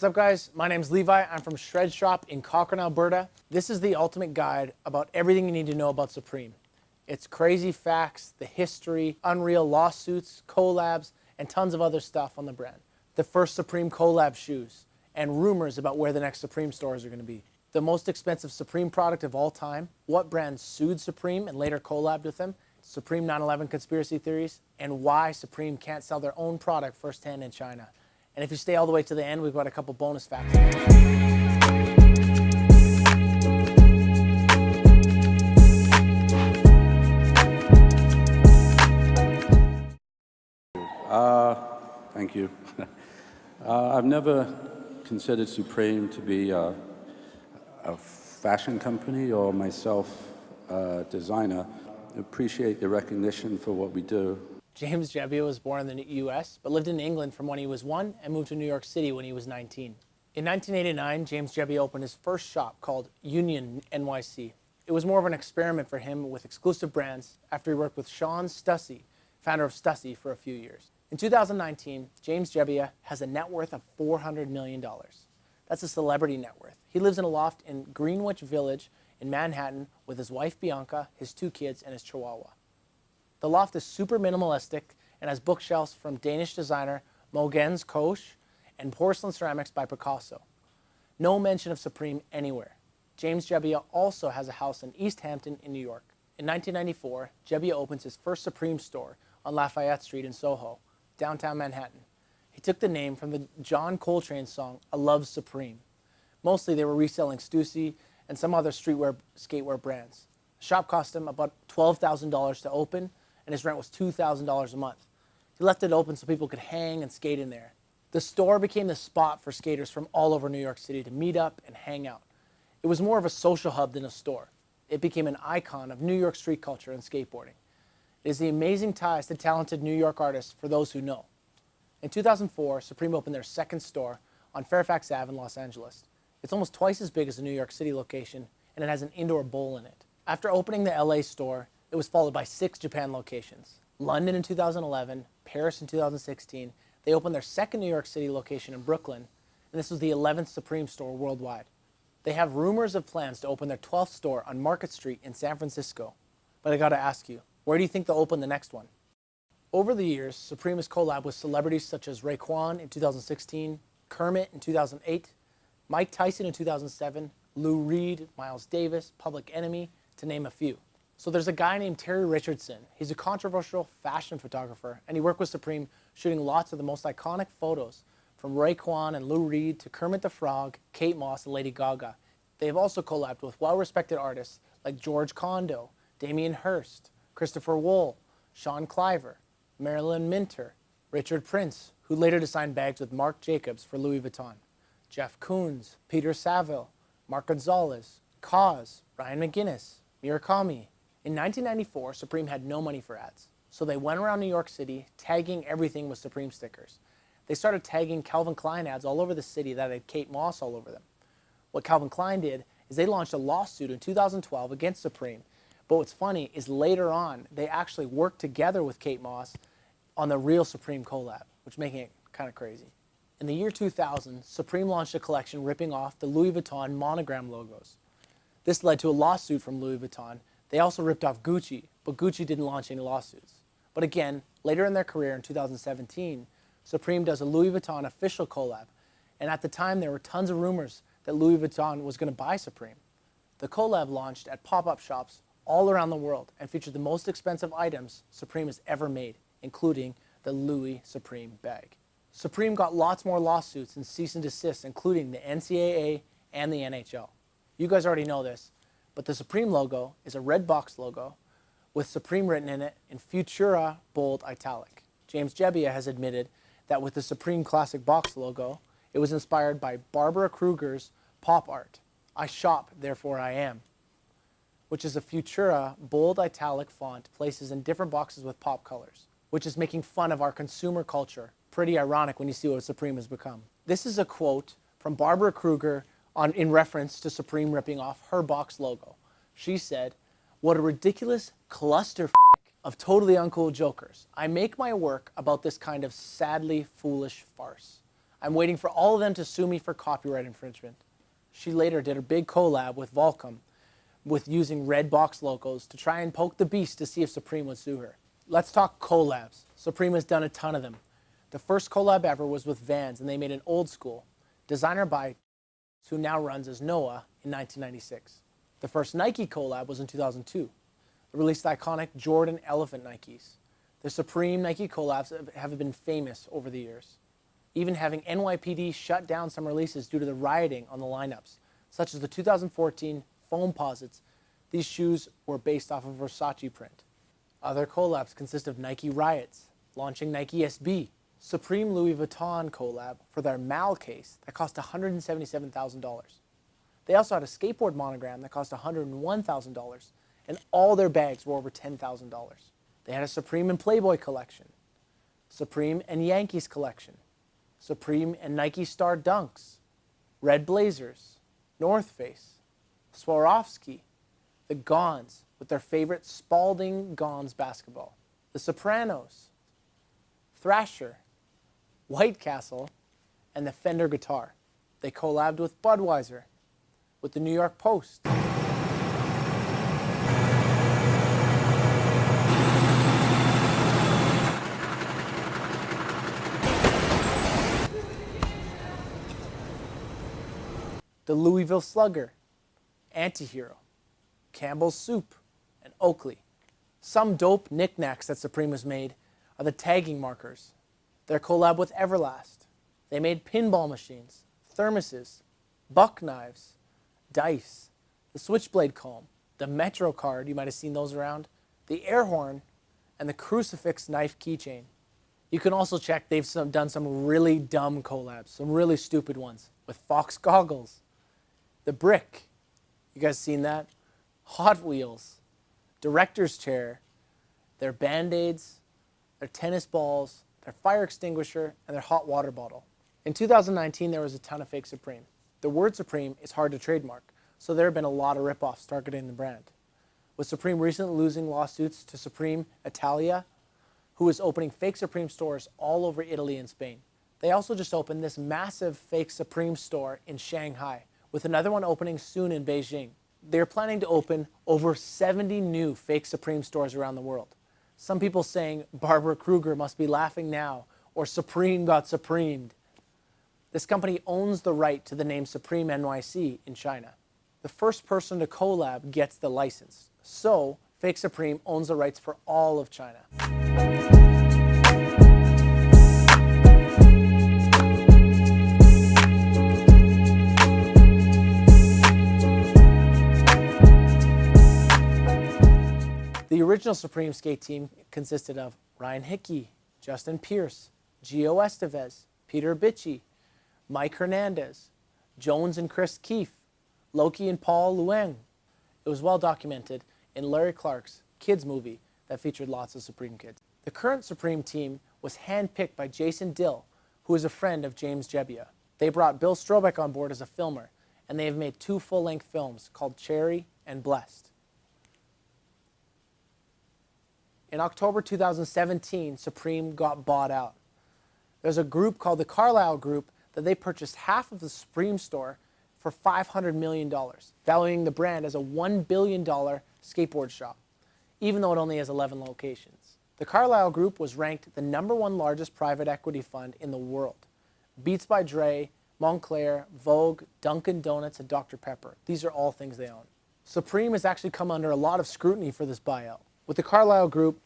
What's up guys, my name's Levi, I'm from Shred Shop in Cochrane, Alberta. This is the ultimate guide about everything you need to know about Supreme. It's crazy facts, the history, unreal lawsuits, collabs, and tons of other stuff on the brand. The first Supreme collab shoes, and rumors about where the next Supreme stores are going to be. The most expensive Supreme product of all time, what brands sued Supreme and later collabed with them, Supreme 9/11 conspiracy theories, and why Supreme can't sell their own product firsthand in China. And if you stay all the way to the end, we've got a couple bonus facts. Thank you. I've never considered Supreme to be a fashion company or myself a designer. I appreciate the recognition for what we do. James Jebbia was born in the US, but lived in England from when he was 1 and moved to New York City when he was 19. In 1989, James Jebbia opened his first shop called Union NYC. It was more of an experiment for him with exclusive brands after he worked with Sean Stussy, founder of Stussy, for a few years. In 2019, James Jebbia has a net worth of $400 million. That's a celebrity net worth. He lives in a loft in Greenwich Village in Manhattan with his wife Bianca, his 2 kids, and his chihuahua. The loft is super minimalistic and has bookshelves from Danish designer Mogens Koch and porcelain ceramics by Picasso. No mention of Supreme anywhere. James Jebbia also has a house in East Hampton in New York. In 1994, Jebbia opens his first Supreme store on Lafayette Street in Soho, downtown Manhattan. He took the name from the John Coltrane song, I Love Supreme. Mostly they were reselling Stussy and some other streetwear, skatewear brands. The shop cost him about $12,000 to open, and his rent was $2,000 a month. He left it open so people could hang and skate in there. The store became the spot for skaters from all over New York City to meet up and hang out. It was more of a social hub than a store. It became an icon of New York street culture and skateboarding. It is the amazing ties to talented New York artists for those who know. In 2004, Supreme opened their second store on Fairfax Ave in Los Angeles. It's almost twice as big as the New York City location, and it has an indoor bowl in it. After opening the LA store, it was followed by 6 Japan locations. London in 2011, Paris in 2016. They opened their second New York City location in Brooklyn, and this was the 11th Supreme store worldwide. They have rumors of plans to open their 12th store on Market Street in San Francisco. But I gotta ask you, where do you think they'll open the next one? Over the years, Supreme has collabed with celebrities such as Raekwon in 2016, Kermit in 2008, Mike Tyson in 2007, Lou Reed, Miles Davis, Public Enemy, to name a few. So there's a guy named Terry Richardson. He's a controversial fashion photographer, and he worked with Supreme shooting lots of the most iconic photos, from Raekwon and Lou Reed to Kermit the Frog, Kate Moss, and Lady Gaga. They have also collabed with well-respected artists like George Condo, Damien Hirst, Christopher Wool, Sean Cliver, Marilyn Minter, Richard Prince, who later designed bags with Marc Jacobs for Louis Vuitton, Jeff Koons, Peter Saville, Mark Gonzalez, Kaz, Ryan McGuinness, Murakami. In 1994, Supreme had no money for ads, so they went around New York City tagging everything with Supreme stickers. They started tagging Calvin Klein ads all over the city that had Kate Moss all over them. What Calvin Klein did is they launched a lawsuit in 2012 against Supreme, but what's funny is later on, they actually worked together with Kate Moss on the real Supreme collab, which is making it kind of crazy. In the year 2000, Supreme launched a collection ripping off the Louis Vuitton monogram logos. This led to a lawsuit from Louis Vuitton. They also ripped off Gucci, but Gucci didn't launch any lawsuits. But again, later in their career in 2017, Supreme does a Louis Vuitton official collab, and at the time there were tons of rumors that Louis Vuitton was going to buy Supreme. The collab launched at pop-up shops all around the world and featured the most expensive items Supreme has ever made, including the Louis Supreme bag. Supreme got lots more lawsuits and cease and desist, including the NCAA and the NHL. You guys already know this, but the Supreme logo is a red box logo with Supreme written in it in Futura bold italic. James Jebbia has admitted that with the Supreme classic box logo, it was inspired by Barbara Krueger's pop art, I shop, therefore I am, which is a Futura bold italic font places in different boxes with pop colors, which is making fun of our consumer culture. Pretty ironic when you see what Supreme has become. This is a quote from Barbara Krueger in reference to Supreme ripping off her box logo. She said, "What a ridiculous cluster of totally uncool jokers. I make my work about this kind of sadly foolish farce. I'm waiting for all of them to sue me for copyright infringement. She later did a big collab with Volcom with using red box logos to try and poke the beast to see if Supreme would sue her. Let's talk collabs. Supreme has done a ton of them. The first collab ever was with Vans, and they made an old school, designer by who now runs as Noah in 1996. The first Nike collab was in 2002. They released the iconic Jordan Elephant Nikes. The Supreme Nike collabs have been famous over the years, even having NYPD shut down some releases due to the rioting on the lineups, such as the 2014 Foamposites. These shoes were based off of Versace print. Other collabs consist of Nike Riots, launching Nike SB, Supreme Louis Vuitton collab for their Mal case that cost $177,000. They also had a skateboard monogram that cost $101,000, and all their bags were over $10,000. They had a Supreme and Playboy collection, Supreme and Yankees collection, Supreme and Nike Star Dunks, Red Blazers, North Face, Swarovski, the Gons with their favorite Spalding Gons basketball, the Sopranos, Thrasher, White Castle, and the Fender guitar. They collabed with Budweiser, with the New York Post, the Louisville Slugger, Antihero, Campbell's Soup, and Oakley. Some dope knickknacks that Supreme has made are the tagging markers. Their collab with Everlast. They made pinball machines, thermoses, buck knives, dice, the switchblade comb, the Metro card, you might have seen those around, the air horn, and the crucifix knife keychain. You can also check they've done some really dumb collabs, some really stupid ones, with Fox goggles, the brick, you guys seen that? Hot Wheels, director's chair, their Band-Aids, their tennis balls, their fire extinguisher, and their hot water bottle. In 2019, there was a ton of fake Supreme. The word Supreme is hard to trademark, so there have been a lot of rip-offs targeting the brand. With Supreme recently losing lawsuits to Supreme Italia, who is opening fake Supreme stores all over Italy and Spain. They also just opened this massive fake Supreme store in Shanghai, with another one opening soon in Beijing. They're planning to open over 70 new fake Supreme stores around the world. Some people saying Barbara Krueger must be laughing now, or Supreme got Supremed. This company owns the right to the name Supreme NYC in China. The first person to collab gets the license. So, fake Supreme owns the rights for all of China. The original Supreme skate team consisted of Ryan Hickey, Justin Pierce, Gio Estevez, Peter Bitchie, Mike Hernandez, Jones and Chris Keefe, Loki and Paul Luang. It was well documented in Larry Clark's Kids movie that featured lots of Supreme kids. The current Supreme team was handpicked by Jason Dill, who is a friend of James Jebbia. They brought Bill Strobeck on board as a filmer, and they have made 2 full-length films called Cherry and Blessed. In October 2017, Supreme got bought out. There's a group called the Carlyle Group that they purchased half of the Supreme store for $500 million, valuing the brand as a $1 billion skateboard shop, even though it only has 11 locations. The Carlyle Group was ranked the #1 largest private equity fund in the world. Beats by Dre, Montclair, Vogue, Dunkin' Donuts, and Dr. Pepper. These are all things they own. Supreme has actually come under a lot of scrutiny for this buyout. With the Carlyle Group,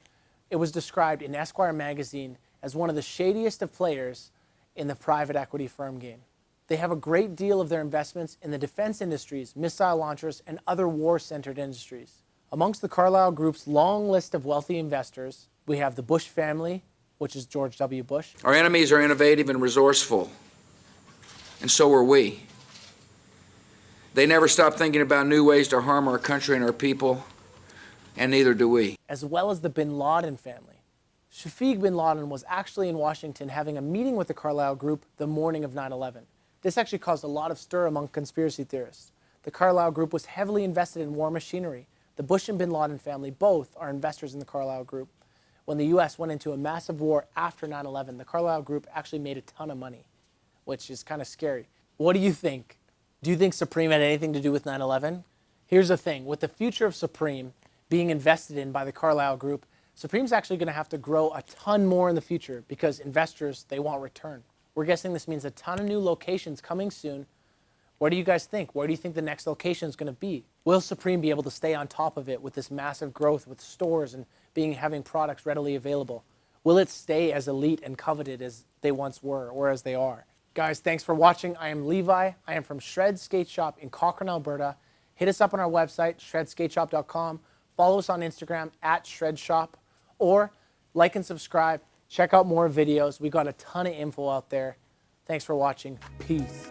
it was described in Esquire magazine as one of the shadiest of players in the private equity firm game. They have a great deal of their investments in the defense industries, missile launchers, and other war-centered industries. Amongst the Carlyle Group's long list of wealthy investors, we have the Bush family, which is George W. Bush. Our enemies are innovative and resourceful, and so are we. They never stop thinking about new ways to harm our country and our people, and neither do we. As well as the bin Laden family. Shafiq bin Laden was actually in Washington having a meeting with the Carlyle Group the morning of 9/11. This actually caused a lot of stir among conspiracy theorists. The Carlyle Group was heavily invested in war machinery. The Bush and bin Laden family both are investors in the Carlyle Group. When the U.S. went into a massive war after 9/11, the Carlyle Group actually made a ton of money. which is kind of scary. What do you think? Do you think Supreme had anything to do with 9/11? Here's the thing. With the future of Supreme being invested in by the Carlyle Group, Supreme's actually going to have to grow a ton more in the future because investors, they want return. We're guessing this means a ton of new locations coming soon. What do you guys think? Where do you think the next location is going to be? Will Supreme be able to stay on top of it with this massive growth with stores and having products readily available? Will it stay as elite and coveted as they once were or as they are? Guys, thanks for watching. I am Levi. I am from Shred Skate Shop in Cochrane, Alberta. Hit us up on our website, shredskateshop.com. Follow us on Instagram @shredshop, or like and subscribe. Check out more videos. We got a ton of info out there. Thanks for watching. Peace.